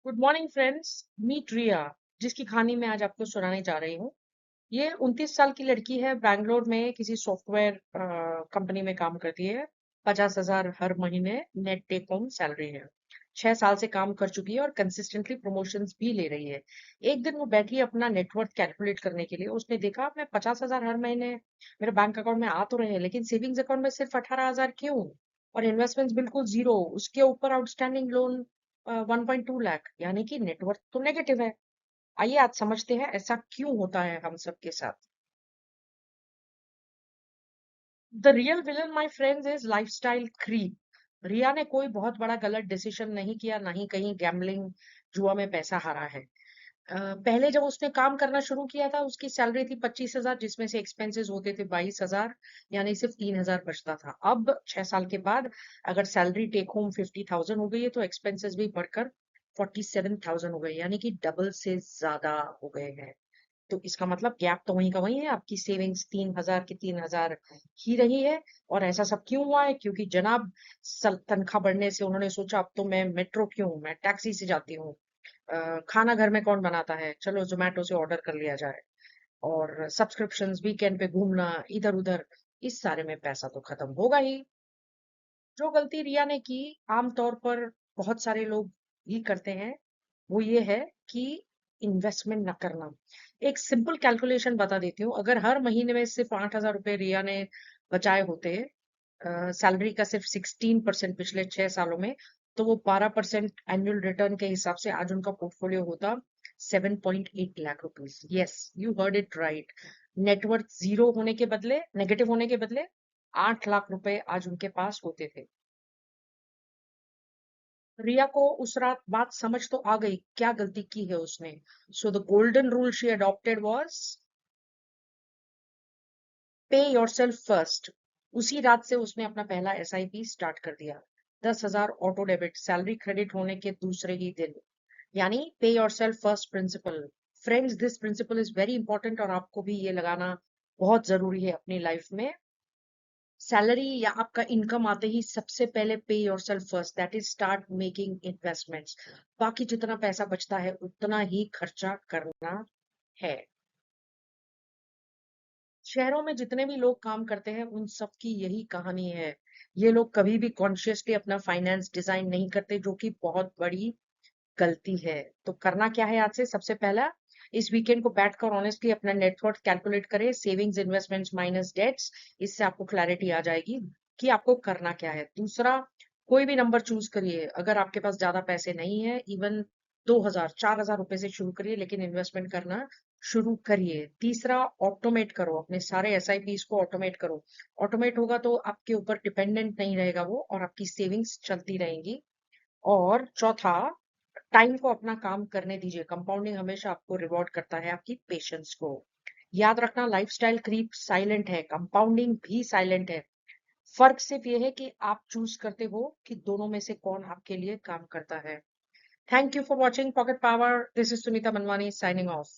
Good morning friends. Meet रिया, जिसकी कहानी मैं आज आपको सुनाने जा रही हूँ। ये 29 साल की लड़की है। बैंगलोर में किसी सॉफ्टवेयर कंपनी में काम करती है। 50,000 हर महीने नेट टेक होम सैलरी है। 6 साल से काम कर चुकी है और कंसिस्टेंटली प्रमोशंस भी ले रही है। एक दिन वो बैठी अपना नेटवर्थ कैलकुलेट करने के लिए। उसने देखा मैं 50,000 हर महीने मेरे बैंक अकाउंट में आ तो रहे हैं, लेकिन सेविंग्स अकाउंट में सिर्फ 18,000 क्यों? और इन्वेस्टमेंट्स बिल्कुल जीरो। उसके ऊपर आउटस्टैंडिंग लोन 1.2 लाख, यानी कि नेटवर्थ तो नेगेटिव है। आइए आज समझते हैं ऐसा क्यों होता है हम सबके साथ। The real villain my friends is lifestyle creep. Riya ने कोई बहुत बड़ा गलत डिसीजन नहीं किया, ना ही कहीं गैम्बलिंग जुआ में पैसा हारा है। पहले जब उसने काम करना शुरू किया था, उसकी सैलरी थी 25,000, जिसमें से एक्सपेंसेस होते थे 22,000, यानी सिर्फ 3,000 बचता था। अब 6 साल के बाद अगर सैलरी टेक होम 50,000 हो गई है, तो एक्सपेंसेस भी बढ़कर 47,000 हो गए, यानी कि डबल से ज्यादा हो गए हैं। तो इसका मतलब गैप तो वहीं का वहीं है। आपकी सेविंग्स 3,000 की 3,000 ही रही है। और ऐसा सब क्यों हुआ है? क्योंकि जनाब, तनख्वाह बढ़ने से उन्होंने सोचा अब तो मैं मेट्रो क्यों, मैं टैक्सी से जाती हूँ। खाना घर में कौन बनाता है, चलो जोमेटो से ऑर्डर कर लिया जाए। और सब्सक्रिप्शंस, वीकेंड पे घूमना इधर उधर, इस सारे में पैसा तो खत्म होगा ही। जो गलती रिया ने की, आमतौर पर बहुत सारे लोग ही करते हैं, वो ये है कि इन्वेस्टमेंट ना करना। एक सिंपल कैलकुलेशन बता देती हूँ। अगर हर महीने में सिर्फ 8,000 रुपए रिया ने बचाए होते, सैलरी का सिर्फ 16% पिछले 6 सालों में, तो वो 12% एनुअल रिटर्न के हिसाब से आज उनका पोर्टफोलियो होता 7.8 lakh rupees. Yes, you heard it right. Net worth zero होने के बदले, नेगेटिव होने के बदले 8 लाख रुपए आज उनके पास होते थे। रिया को उस रात बात समझ तो आ गई, क्या गलती की है उसने। So the golden rule she adopted was पे योरसेल्फ फर्स्ट। उसी रात से उसने अपना पहला एसआईपी स्टार्ट कर दिया। 10,000 ऑटो डेबिट, सैलरी क्रेडिट होने के दूसरे ही दिन। यानी पे yourself first principle. Friends, this principle is very important और आपको भी ये लगाना बहुत जरूरी है अपनी लाइफ में। सैलरी या आपका इनकम आते ही सबसे पहले पे yourself first, that is start making investments. बाकी जितना पैसा बचता है उतना ही खर्चा करना है। शहरों में जितने भी लोग काम करते हैं, उन सब की यही कहानी है। ये लोग कभी भी कॉन्शियसली अपना फाइनेंस डिजाइन नहीं करते, जो कि बहुत बड़ी गलती है। तो करना क्या है आज से? सबसे पहला, इस वीकेंड को बैठकर ऑनेस्टली अपना नेटवर्थ कैलकुलेट करें, सेविंग्स, इन्वेस्टमेंट्स माइनस डेट्स। इससे आपको क्लैरिटी आ जाएगी कि आपको करना क्या है। दूसरा, कोई भी नंबर चूज करिए। अगर आपके पास ज्यादा पैसे नहीं है, इवन 2,000 4,000 रुपए से शुरू करिए, लेकिन इन्वेस्टमेंट करना शुरू करिए। तीसरा, ऑटोमेट करो अपने सारे एसआईपीस को, ऑटोमेट करो। ऑटोमेट होगा तो आपके ऊपर डिपेंडेंट नहीं रहेगा वो, और आपकी सेविंग्स चलती रहेंगी। और चौथा, टाइम को अपना काम करने दीजिए। कंपाउंडिंग हमेशा आपको रिवॉर्ड करता है आपकी पेशेंस को। याद रखना, लाइफस्टाइल क्रीप साइलेंट है, कंपाउंडिंग भी साइलेंट है। फर्क सिर्फ ये है कि आप चूज करते हो कि दोनों में से कौन आपके लिए काम करता है। Thank you for watching pocket power. This is Sunita Manwani signing off.